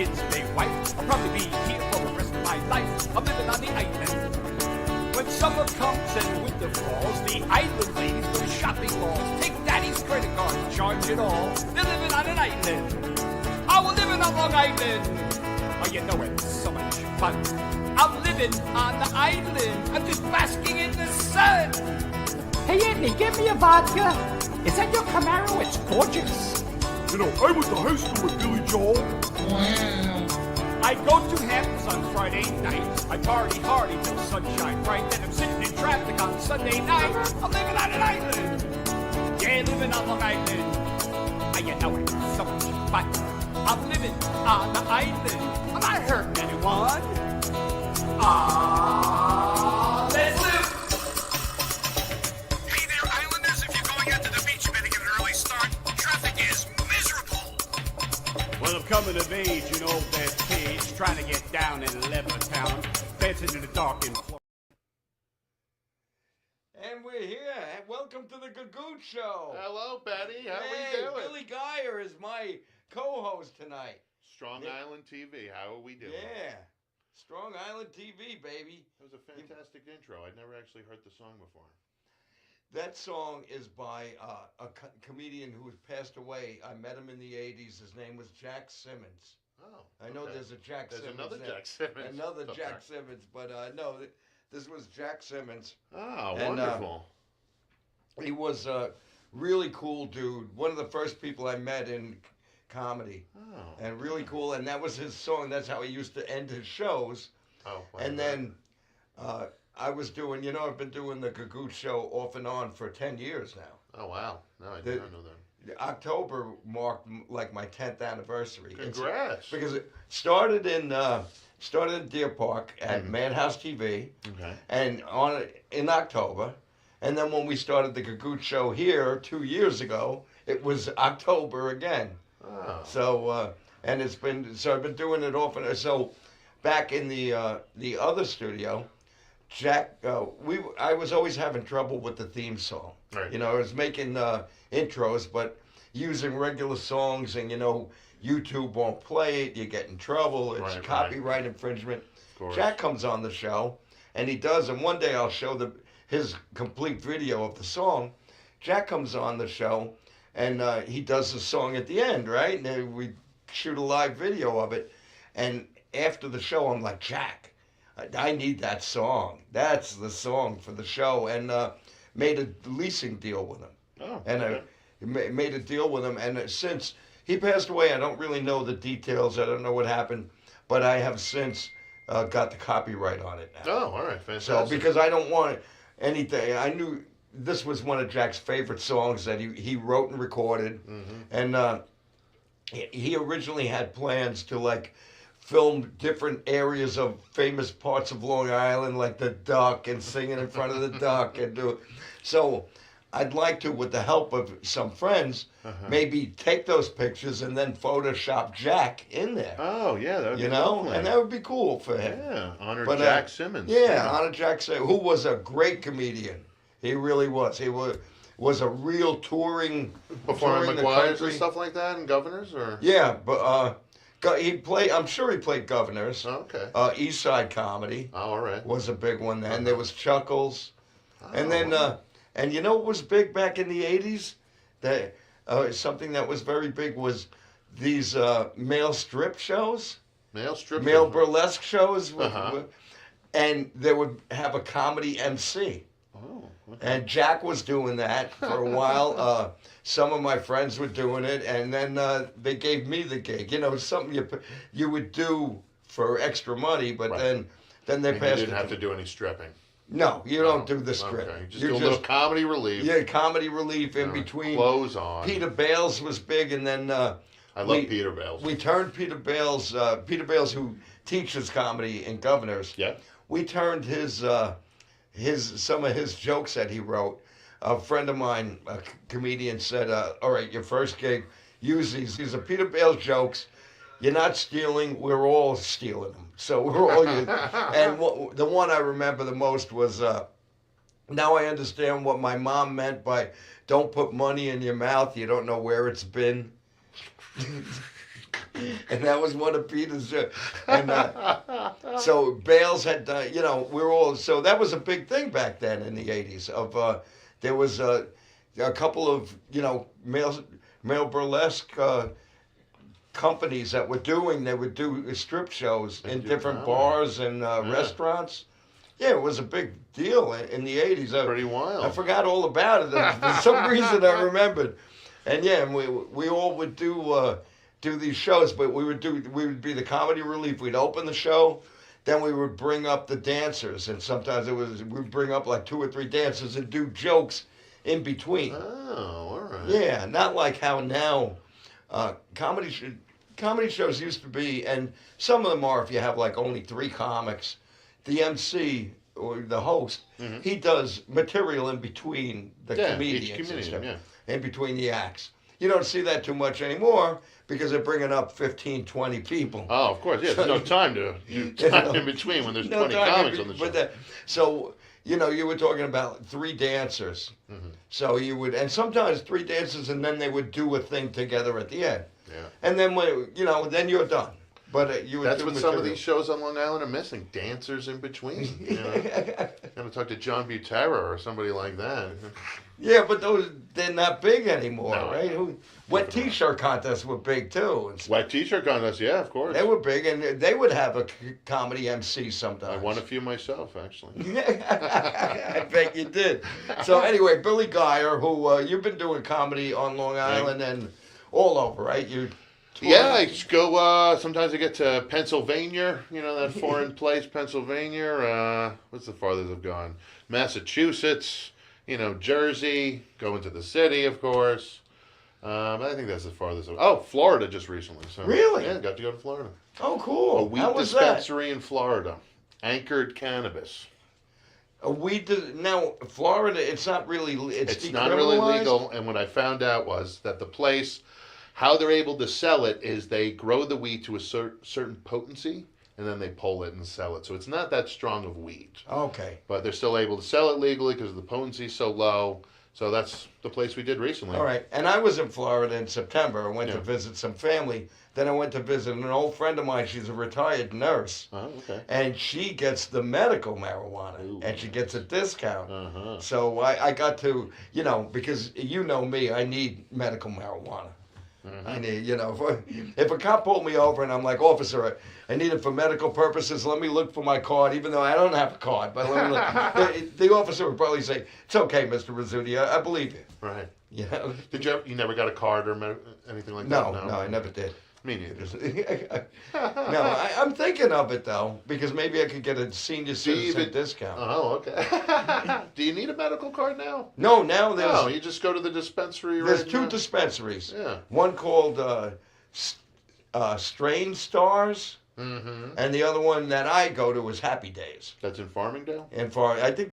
kids and a wife. I'll probably be here for the rest of my life. I'm living on the island. When summer comes and winter falls, the island ladies go to shopping malls. Take daddy's credit card and charge it all. They're living on an island. Oh, we're living on Long Island. Oh, you know it's so much fun. I'm living on the island. I'm just basking in the sun. Hey, Anthony, give me a vodka. Is that your Camaro? It's gorgeous. You know, I went to high school with Billy Joel. Wow. I go to Hamptons on Friday night. I party hard till sunshine bright. Then I'm sitting in traffic on Sunday night. I'm living on an island. Yeah, living on Long Island. Ah, you know it's so much fun. I'm living on the island. I'm not hurting anyone. Ah, let's live. Hey there, Islanders. If you're going out to the beach, you better get an early start. Traffic is miserable. Well, I'm coming of age, you know, that page, trying to get down in Levittown, dancing in the dark in Florida. And we're here. Welcome to the Gagootz Show. Hello, Betty. How Hey, we doing? Billy Geyer is my co-host tonight. Strong Yeah. Island TV. How are we doing? Yeah. Strong Island TV, baby. That was a fantastic intro. I'd never actually heard the song before. That song is by a comedian who has passed away. I met him in the 80s. His name was Jack Simmons. Oh. I know okay. there's a Jack There's Simmons. another there. Jack Simmons. Another Okay. Jack Simmons. But no, this was Jack Simmons. Oh, And, wonderful. He was a really cool dude. One of the first people I met in comedy. Oh. And really cool. And that was his song. That's how he used to end his shows. Oh. And then I was doing, I've been doing the Gagootz Show off and on for 10 years now. Oh, wow. No, I did not know that. October marked like my 10th anniversary. Congrats. Because it started in Deer Park at Madhouse TV, Okay. and in October. And then when we started the Gagootz Show here 2 years ago, it was October again. Oh. So and I've been doing it often. So back in the other studio, Jack, I was always having trouble with the theme song. Right. I was making intros, but using regular songs, and YouTube won't play it. You get in trouble. It's Right, copyright infringement. Of course. Jack comes on the show, and he does, and one day I'll show his complete video of the song. Jack comes on the show, and he does the song at the end, right? And then we shoot a live video of it, and after the show, I'm like, Jack, I need that song. That's the song for the show, and made a leasing deal with him. Oh, And okay. I made a deal with him, and since he passed away, I don't really know the details. I don't know what happened, but I have since got the copyright on it now. Oh, all right. Fantastic. So because I don't want anything, I knew this was one of Jack's favorite songs that he wrote and recorded, and he originally had plans to film different areas of famous parts of Long Island, like the Duck, and singing in front of the Duck, and so. I'd like to, with the help of some friends, maybe take those pictures and then Photoshop Jack in there. Oh, yeah. That would be lovely. And that would be cool for him. Yeah. Honor But, Jack Simmons. Yeah, honor Jack Simmons, who was a great comedian. He really was. He was a real touring Performing the McGuire's country. and stuff like that, and Governors, or? Yeah, but he played. I'm sure he played Governors. Oh, okay. East Side Comedy Oh, all right. was a big one then. There was Chuckles, and Oh, then wow. and you know what was big back in the '80s? That something that was very big was these male strip shows, Male strip male shows. burlesque shows, Uh-huh. and they would have a comedy MC. Oh, okay. And Jack was doing that for a while. Some of my friends were doing it, and then they gave me the gig. Something you would do for extra money, but Right. then they And you passed didn't it have to to do any stripping. No, you don't do the script. Okay. Just You do a little comedy relief. Yeah, comedy relief in All right. between. Clothes on. Peter Bales was big, and then I love Peter Bales. We turned Peter Bales, who teaches comedy in Governors. Yeah. We turned some of his jokes that he wrote. A friend of mine, a comedian, said, "All right, your first gig, use these. These are Peter Bales jokes. You're not stealing. We're all stealing them. So we're all." And the one I remember the most was, "Now I understand what my mom meant by don't put money in your mouth. You don't know where it's been." And that was one of Peter's. And so Bales had, we're all, so that was a big thing back then in the 80s. There was a couple of, male burlesque companies that they would do strip shows in different bars and restaurants. Yeah, it was a big deal in the 80s. Pretty wild. I forgot all about it. For some reason, I remembered. And yeah, we all would do these shows, but we would be the comedy relief. We'd open the show, then we would bring up the dancers, and sometimes we'd bring up like 2 or 3 dancers and do jokes in between. Oh, all right. Yeah, not like how now comedy shows used to be, and some of them are if you have like only 3 comics. The MC or the host, he does material in between the comedians each comedian, and stuff, in between the acts. You don't see that too much anymore because they're bringing up 15, 20 people. Oh, of course, yeah. There's no time to do time in between when there's 20 comics on the show. So, you were talking about 3 dancers. So you would, and sometimes 3 dancers, and then they would do a thing together at the end. Yeah. And then then you're done. But you would That's do what material. some of these shows on Long Island are missing. Dancers in between. Gotta talk to John Butera or somebody like that. Yeah, but they're not big anymore, No. right? Wet T-shirt contests were big too. And Wet T-shirt contest, yeah, of course. they were big, and they would have a comedy MC sometimes. I won a few myself, actually. I bet you did. So anyway, Billy Geyer, who you've been doing comedy on Long Island and all over, right? Yeah, I go, sometimes I get to Pennsylvania, that foreign place, Pennsylvania. What's the farthest I've gone? Massachusetts, Jersey, going to the city, of course. I think that's the farthest. Florida just recently. So, Really? Yeah, got to go to Florida. Oh, cool. A weed How was that? dispensary in Florida. Anchored cannabis. Now, Florida, it's not really, It's not really decriminalized? legal, and what I found out was that the place, how they're able to sell it is they grow the weed to a certain potency, and then they pull it and sell it. So it's not that strong of weed. Okay. But they're still able to sell it legally because the potency is so low. So that's the place we did recently. All right. And I was in Florida in September. I went to Yeah. visit some family. Then I went to visit an old friend of mine. She's a retired nurse. Oh, okay. And she gets the medical marijuana. Ooh, and she gets a discount. Uh-huh. So I got to, because you know me, I need medical marijuana. I need, if a cop pulled me over and I'm like, officer, I need it for medical purposes. Let me look for my card, even though I don't have a card. But let me look. The officer would probably say, "It's okay, Mr. Rizzuti. I believe you." Right. You know? Did you never got a card or anything like No, that? no, I never did. Me neither. No, I'm thinking of it though, because maybe I could get a senior citizen even- discount. Oh, okay. Do you need a medical card now? No, now there's No, you just go to the dispensary there's right 2 now. dispensaries. Yeah. One called Strain Stars, Mm-hmm. and the other one that I go to is Happy Days. That's in Farmingdale? And I think